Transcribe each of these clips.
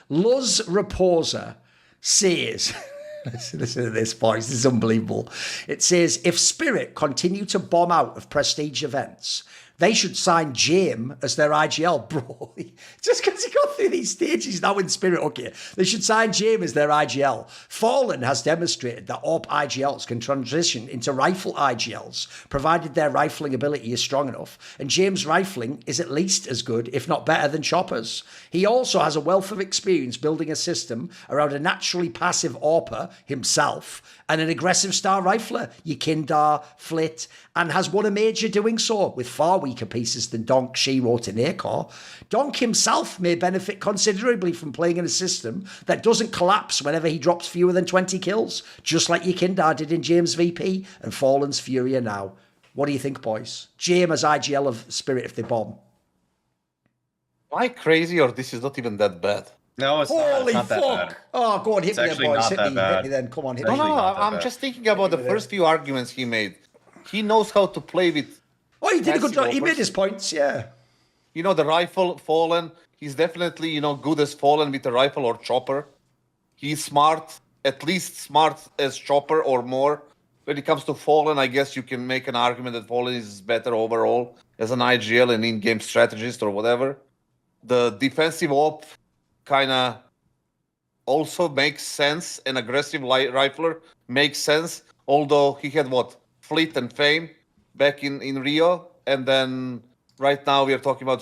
Luz Raposa says, listen to this, boys, this is unbelievable. It says, if Spirit continue to bomb out of prestige events, they should sign Jame as their IGL, bro. Just because he got through these stages now in Spirit, okay. They should sign Jame as their IGL. Fallen has demonstrated that AWP IGLs can transition into rifle IGLs, provided their rifling ability is strong enough. And Jame's rifling is at least as good, if not better, than Chopper's. He also has a wealth of experience building a system around a naturally passive AWPer himself and an aggressive star rifler, Yekindar, Flit, and has won a major doing so with far weaker pieces than Donk, Shiro, and Akor. Donk himself may benefit considerably from playing in a system that doesn't collapse whenever he drops fewer than 20 kills, just like Yekindar did in James VP and Fallen's Furia now. What do you think, boys? Jame as IGL of Spirit if they bomb. Am I crazy or this is not even that bad? No, it's Holy not that fuck! bad. Oh, go on, hit me then, boys. Hit me then. Come on, hit me. No, I'm just thinking about the first few arguments he made. He knows how to play with... Oh, he did a good job. He made his points, yeah. You know, the rifle, Fallen, he's definitely, you know, good as Fallen with a rifle or Chopper. He's smart, at least smart as Chopper or more. When it comes to Fallen, I guess you can make an argument that Fallen is better overall as an IGL and in-game strategist or whatever. The defensive op kind of also makes sense. An aggressive rifler makes sense. Although he had, Fleet and Fame back in Rio. And then right now we're talking about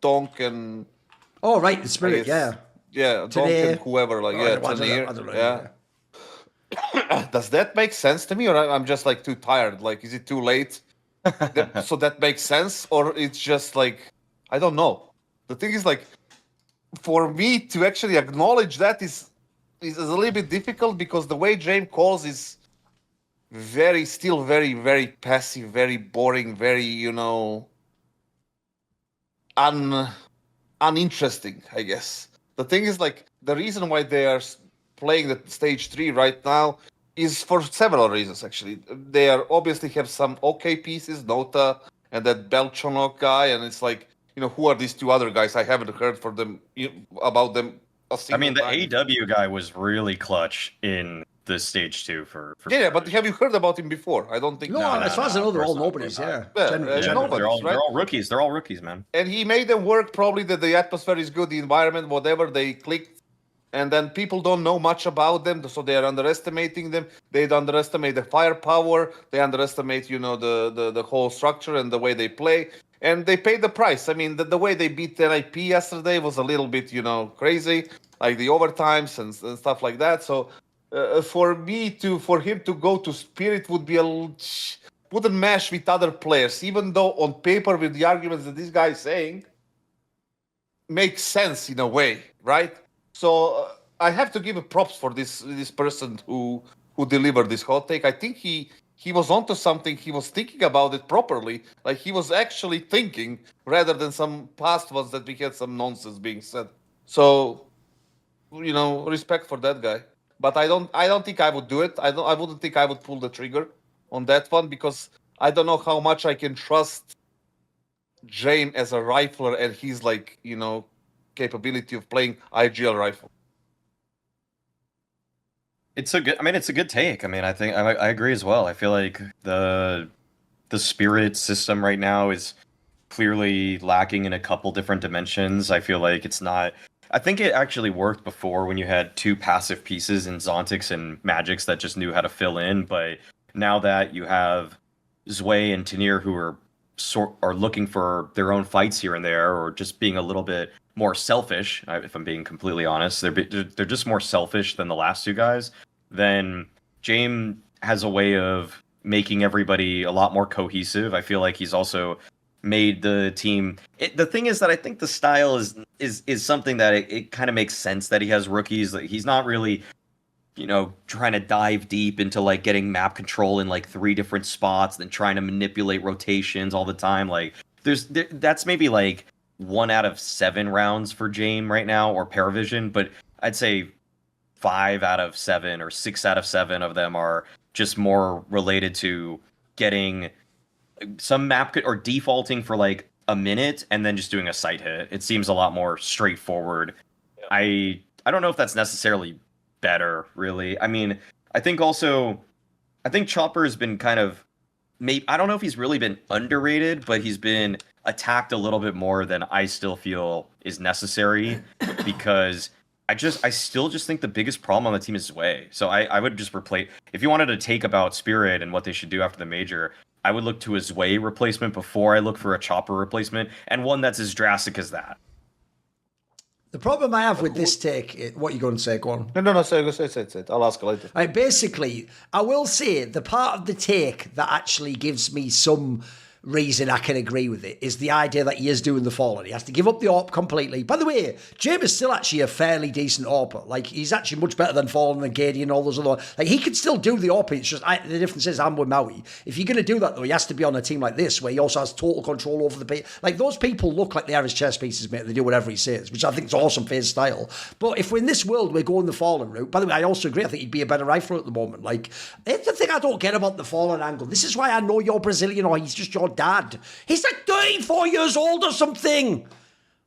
Donk and... Oh, right, the Spirit, yeah. Yeah, Donk and whoever, yeah. Does that make sense to me, or I'm just like too tired? Like, is it too late? So that makes sense, or it's just like, I don't know. The thing is, like, for me to actually acknowledge that is a little bit difficult because the way Jame calls is still very, very passive, very boring, very, you know, uninteresting, I guess. The thing is, like, the reason why they are playing the stage 3 right now is for several reasons, actually. They are obviously have some okay pieces, Nota and that Belchonok guy, and it's like, you know, who are these two other guys? I haven't heard about them. I mean, the AW guy was really clutch in the stage 2 for yeah, but have you heard about him before? I don't think. No, as far as I know, they're all nobodies. Yeah, nobody's, they're all rookies. They're all rookies, man. And he made them work. Probably that the atmosphere is good, the environment, whatever. They clicked, and then people don't know much about them, so they are underestimating them. They underestimate the firepower. They underestimate, you know, the whole structure and the way they play. And they paid the price. I mean, the way they beat NIP yesterday was a little bit, you know, crazy, like the overtimes and stuff like that. So for him to go to Spirit wouldn't mesh with other players, even though on paper with the arguments that this guy is saying makes sense in a way, right? So I have to give a props for this person who delivered this hot take. I think he was onto something. He was thinking about it properly. Like, he was actually thinking rather than some past ones that we had some nonsense being said. So, you know, respect for that guy. But I don't think I would do it. I wouldn't think I would pull the trigger on that one because I don't know how much I can trust Jame as a rifler and his, like, you know, capability of playing IGL rifle. It's a good take. I mean, I think I agree as well. I feel like the Spirit system right now is clearly lacking in a couple different dimensions. I feel like it's not. I think it actually worked before when you had two passive pieces in Zontics and Magixx that just knew how to fill in. But now that you have Zwei and Tanir who are looking for their own fights here and there, or just being a little bit more selfish, if I'm being completely honest, they're just more selfish than the last two guys. Then Jame has a way of making everybody a lot more cohesive. I feel like he's also made the team. The thing is that I think the style is something that it kind of makes sense that he has rookies. Like, he's not really, you know, trying to dive deep into like getting map control in like 3 different spots, then trying to manipulate rotations all the time. Like that's maybe like 1 out of 7 rounds for Jame right now, or Paravision, but I'd say 5 out of 7 or 6 out of 7 of them are just more related to getting some map or defaulting for like a minute and then just doing a sight hit. It seems a lot more straightforward. Yeah. I don't know if that's necessarily better, really. I mean, I think Chopper has been kind of, I don't know if he's really been underrated, but he's been attacked a little bit more than I still feel is necessary because I still just think the biggest problem on the team is Zwei. So I would just replace, if you wanted to take about Spirit and what they should do after the major, I would look to a Zwei replacement before I look for a Chopper replacement, and one that's as drastic as that. The problem I have with this take, what are you going to say? Go on. No, say it. I'll ask later. Basically, I will say the part of the take that actually gives me some reason I can agree with it is the idea that he is doing the Fallen. He has to give up the AWP completely. By the way, Jame is still actually a fairly decent AWPer. Like, he's actually much better than Fallen and Gady and all those other... Like, he could still do the AWP. It's just, the difference is I'm with Maui. If you're going to do that, though, he has to be on a team like this, where he also has total control over the... Like, those people look like they are his chess pieces, mate. They do whatever he says, which I think is awesome for his style. But if we're in this world, we're going the Fallen route. By the way, I also agree. I think he'd be a better rifler at the moment. Like, it's the thing I don't get about the Fallen angle. This is why I know you're Brazilian or he's just your dad. He's like 34 years old or something.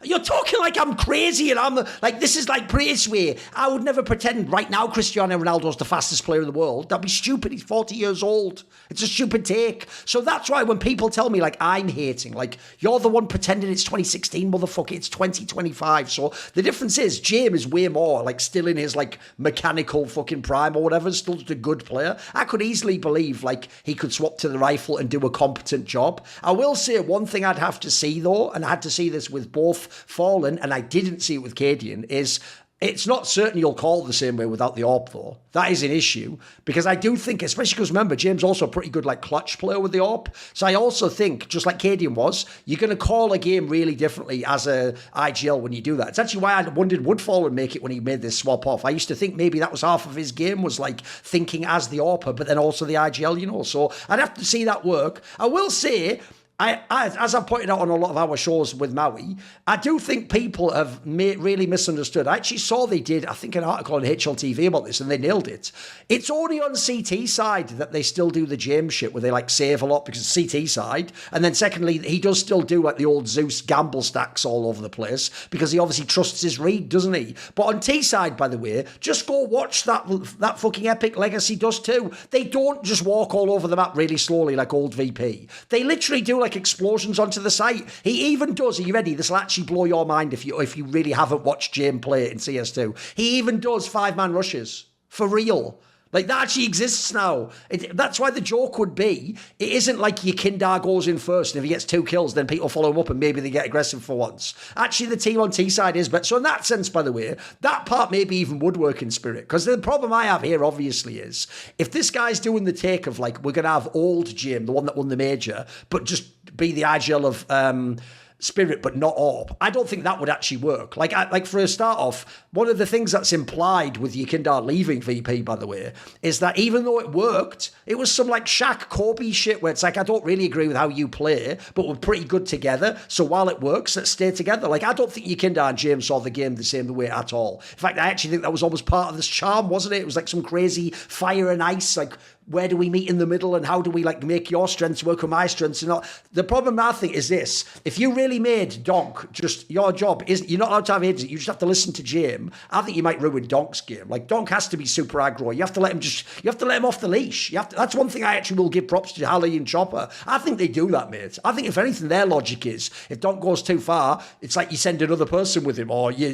You're talking like I'm crazy and this is like Way. I would never pretend right now Cristiano Ronaldo's the fastest player in the world. That'd be stupid. He's 40 years old. It's a stupid take. So that's why when people tell me like I'm hating, like you're the one pretending it's 2016, motherfucker, it's 2025. So the difference is Jame is way more like still in his like mechanical fucking prime or whatever, still just a good player. I could easily believe like he could swap to the rifle and do a competent job. I will say one thing I'd have to see though, and I had to see this with both Fallen, and I didn't see it with Cadian, is it's not certain you'll call the same way without the AWP, though. That is an issue, because I do think, especially because remember, James also a pretty good like clutch player with the AWP, so I also think, just like Cadian was, you're going to call a game really differently as a IGL when you do that. It's actually why I wondered, would Fallen make it when he made this swap off? I used to think maybe that was half of his game, was like thinking as the AWPer, but then also the IGL, you know, so I'd have to see that work. I will say, as I've pointed out on a lot of our shows with Maui, I do think people have really misunderstood. I actually saw they did, I think, an article on HLTV about this, and they nailed it. It's only on CT side that they still do the James shit, where they like save a lot because it's CT side. And then secondly, he does still do like the old Zeus gamble stacks all over the place, because he obviously trusts his read, doesn't he? But on T side, by the way, just go watch that fucking epic Legacy does too. They don't just walk all over the map really slowly like old VP. They literally do like explosions onto the site. He even does, are you ready? This will actually blow your mind if you really haven't watched Jame play it in CS2. He even does 5-man rushes. For real. Like, that actually exists now. That's why the joke would be, it isn't like your Kindar goes in first, and if he gets 2 kills, then people follow him up and maybe they get aggressive for once. Actually, the team on T side is better. So in that sense, by the way, that part maybe even would work in Spirit. Because the problem I have here, obviously, is if this guy's doing the take of, like, we're going to have old Jim, the one that won the major, but just be the IGL of... Spirit, but not AWP. I don't think that would actually work. Like for a start off, one of the things that's implied with Yekindar leaving VP, by the way, is that even though it worked, it was some like Shaq Kobe shit where it's like, I don't really agree with how you play, but we're pretty good together. So while it works, let's stay together. Like, I don't think Yekindar and James saw the game the same way at all. In fact, I actually think that was almost part of this charm, wasn't it? It was like some crazy fire and ice, like, where do we meet in the middle and how do we like make your strengths work with my strengths? And all. The problem I think is this: if you really made Donk just your job, you're not allowed to have agents, you just have to listen to Jame. I think you might ruin Donk's game. Like, Donk has to be super aggro. You have to let him off the leash. That's one thing I actually will give props to Halley and Chopper. I think they do that, mate. I think if anything, their logic is if Donk goes too far, it's like you send another person with him, or you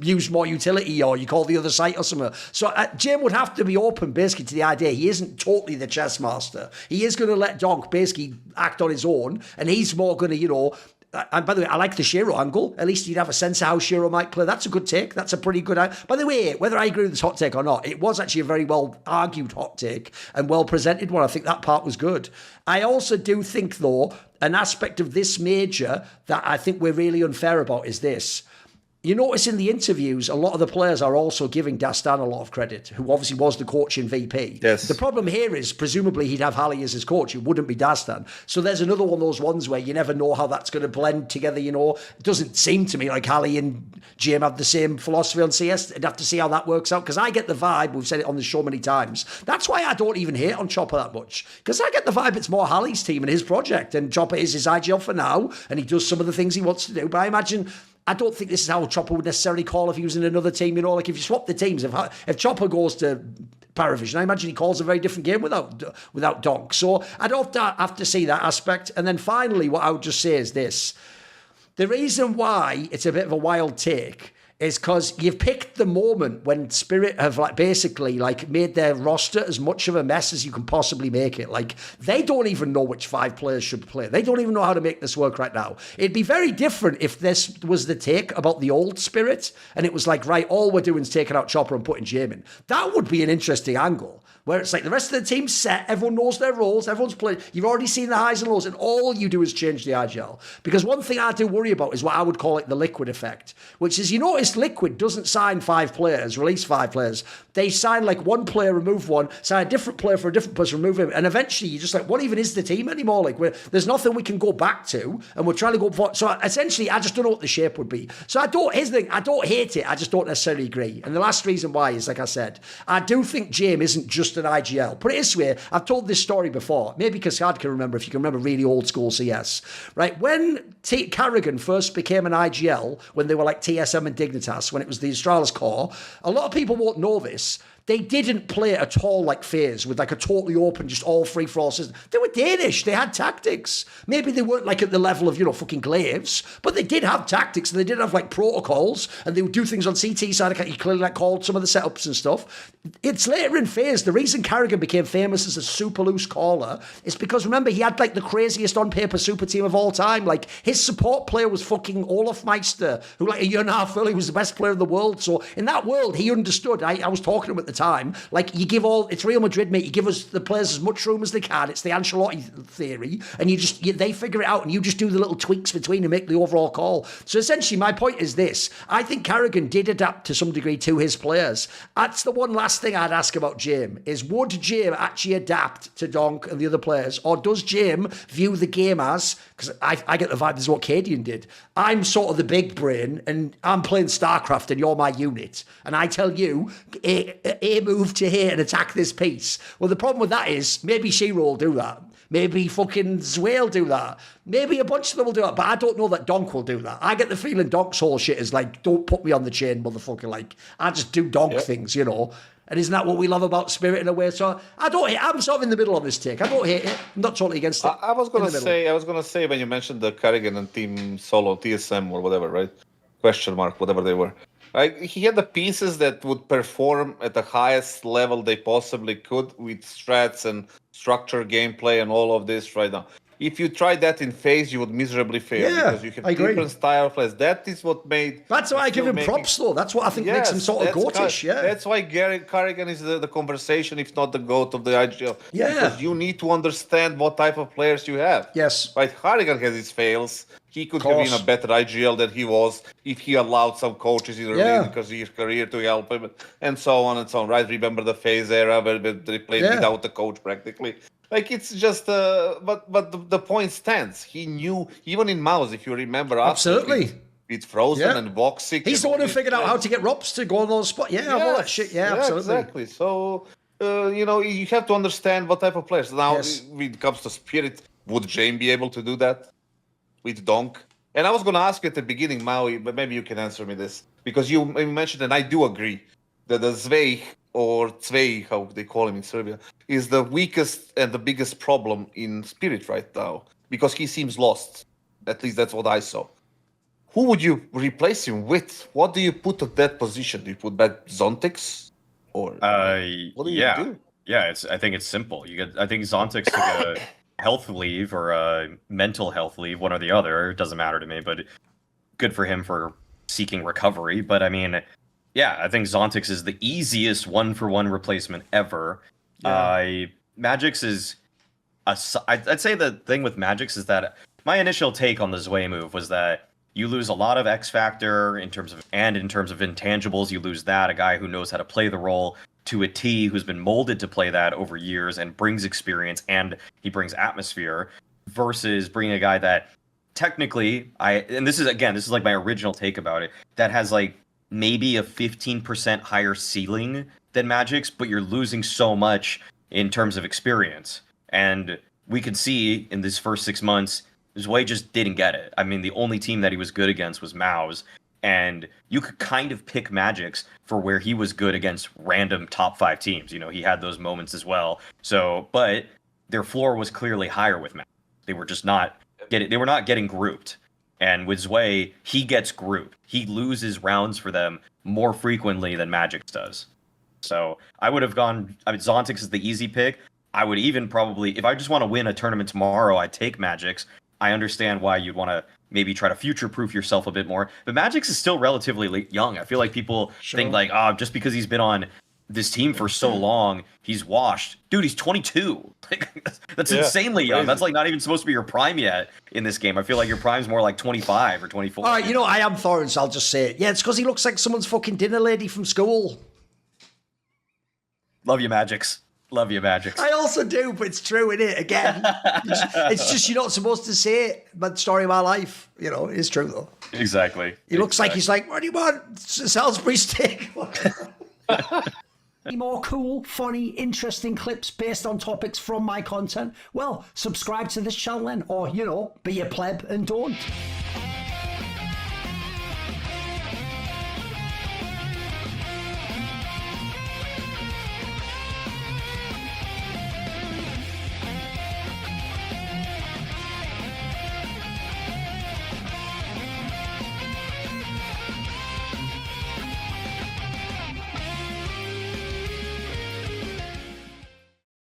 use more utility, or you call the other site or something. So Jame would have to be open basically to the idea he isn't totally the chess master. He is going to let Donk basically act on his own, and he's more going to, you know. And by the way, I like the Shiro angle. At least you'd have a sense of how Shiro might play. That's a good take. That's a pretty good... By the way, whether I agree with this hot take or not, it was actually a very well argued hot take and well presented one. I think that part was good. I also do think, though, an aspect of this major that I think we're really unfair about is this. You notice in the interviews, a lot of the players are also giving Dastan a lot of credit, who obviously was the coach in VP. Yes. The problem here is, presumably, he'd have Hallie as his coach. It wouldn't be Dastan. So there's another one of those ones where you never know how that's going to blend together, you know. It doesn't seem to me like Hallie and Jame have the same philosophy on CS. I'd have to see how that works out, because I get the vibe, we've said it on the show many times, that's why I don't even hate on Chopper that much, because I get the vibe it's more Hallie's team and his project, and Chopper is his IGL for now, and he does some of the things he wants to do, but I imagine... I don't think this is how Chopper would necessarily call if he was in another team. You know, like if you swap the teams, if Chopper goes to Paravision, I imagine he calls a very different game without Donk. So I'd have to see that aspect. And then finally, what I would just say is this. The reason why it's a bit of a wild take is because you've picked the moment when Spirit have basically made their roster as much of a mess as you can possibly make it. Like, they don't even know which 5 players should play. They don't even know how to make this work right now. It'd be very different if this was the take about the old Spirit and it was like, right, all we're doing is taking out Chopper and putting Jame in. That would be an interesting angle. Where it's like the rest of the team's set, everyone knows their roles, everyone's playing, you've already seen the highs and lows, and all you do is change the IGL. Because one thing I do worry about is what I would call the Liquid effect, which is, you notice Liquid doesn't sign 5 players, release 5 players. They sign one player, remove one, sign a different player for a different person, remove him, and eventually you're just like, what even is the team anymore? There's nothing we can go back to, and we're trying to go for. So essentially, I just don't know what the shape would be. So here's the thing, I don't hate it, I just don't necessarily agree. And the last reason why is, like I said, I do think Jame isn't just an IGL. Put it this way, I've told this story before, maybe Cascade can remember, if you can remember really old school CS, right? When Carrigan first became an IGL, when they were like TSM and Dignitas, when it was the Astralis core, a lot of people won't know this. They didn't play at all like FaZe with a totally open, just all free-for-all system. They were Danish. They had tactics. Maybe they weren't at the level of, fucking Glaives, but they did have tactics, and they did have protocols, and they would do things on CT side. You clearly called some of the setups and stuff. It's later in FaZe. The reason Carrigan became famous as a super loose caller is because, remember, he had the craziest on-paper super team of all time. His support player was fucking Olaf Meister, who a year and a half earlier was the best player in the world. So in that world, he understood. I was talking to him at the time. You give it's Real Madrid, mate. You give us the players as much room as they can. It's the Ancelotti theory, and they figure it out, and you just do the little tweaks between and make the overall call. So essentially, my point is this: I think Carrigan did adapt to some degree to his players. That's the one last thing I'd ask about Jame: is would Jame actually adapt to Donk and the other players, or does Jame view the game as? Because I get the vibe this is what Cadian did. I'm sort of the big brain, and I'm playing StarCraft, and you're my unit, and I tell you, move to here and attack this piece. Well, the problem with that is maybe Shiro will do that. Maybe fucking Zway will do that. Maybe a bunch of them will do that, but I don't know that Donk will do that. I get the feeling Donk's whole shit is don't put me on the chain, motherfucker. I just do Donk things, And isn't that what we love about Spirit in a way? So I'm sort of in the middle on this take. I don't hate it. I'm not totally against it. I was gonna say when you mentioned the Carrigan and Team Solo, TSM or whatever, right? Question mark, whatever they were. He had the pieces that would perform at the highest level they possibly could with strats and structured gameplay and all of this right now. If you tried that in FaZe, you would miserably fail because you have different style of players. That is what made. That's why I give him props, though. That's what I think makes him sort of goatish. Yeah, that's why Carrigan is the conversation, if not the goat of the IGL. Yeah, because you need to understand what type of players you have. Yes, right. Carrigan has his fails. He could have been a better IGL than he was if he allowed some coaches in his career to help him, and so on and so on. Right? Remember the FaZe era where they played without a coach practically. It's just, but the point stands. He knew, even in Mouse, if you remember, absolutely. With Frozen and Voxic. He's the one who figured out how to get Robs to go on those spots. Yeah, all that shit. Yeah, absolutely. Exactly. So, you have to understand what type of players. Now, when it comes to Spirit, would Jame be able to do that with Donk? And I was going to ask you at the beginning, Maui, but maybe you can answer me this. Because you mentioned, and I do agree, that the Zvej, or Zvej, how they call him in Serbia, is the weakest and the biggest problem in Spirit right now. Because he seems lost. At least that's what I saw. Who would you replace him with? What do you put at that position? Do you put back Zontics? Or what do you do? Yeah, I think it's simple. I think Zontics took a health leave or a mental health leave, one or the other. It doesn't matter to me, but good for him for seeking recovery. But I mean, I think Zontics is the easiest one-for-one replacement ever. Yeah. Magixx is I'd say the thing with Magixx is that my initial take on the Zway move was that you lose a lot of X factor in terms of intangibles. You lose that, a guy who knows how to play the role to a T, who's been molded to play that over years and brings experience, and he brings atmosphere, versus bringing a guy that technically this is like my original take about it, that has like maybe a 15% higher ceiling than Magixx, but you're losing so much in terms of experience. And we could see in these first 6 months, Zwei just didn't get it. I mean, the only team that he was good against was Mao's, and you could kind of pick Magixx for where he was good against random top 5 teams. You know, he had those moments as well. So, but their floor was clearly higher with Magixx. They were just not getting grouped. And with Zwei, he gets grouped. He loses rounds for them more frequently than Magixx does. So I would have gone, I mean, Zontics is the easy pick. I would even probably, if I just want to win a tournament tomorrow, I'd take Magixx. I understand why you'd want to maybe try to future-proof yourself a bit more. But Magixx is still relatively young. I feel like people think like, just because he's been on this team for so long, he's washed. Dude, he's 22. That's insanely young. That's like not even supposed to be your prime yet in this game. I feel like your prime's more like 25 or 24. All right, you know, I am Thorin, so I'll just say it. Yeah, it's because he looks like someone's fucking dinner lady from school. Love you, Magixx. Love you, Magixx. I also do, but it's true, isn't it? Again, it's just you're not supposed to say it, but story of my life, you know, it's true though. Exactly. He looks like he's like, what do you want? Salisbury steak. Any more cool, funny, interesting clips based on topics from my content? Well, subscribe to this channel then, or, you know, be a pleb and don't.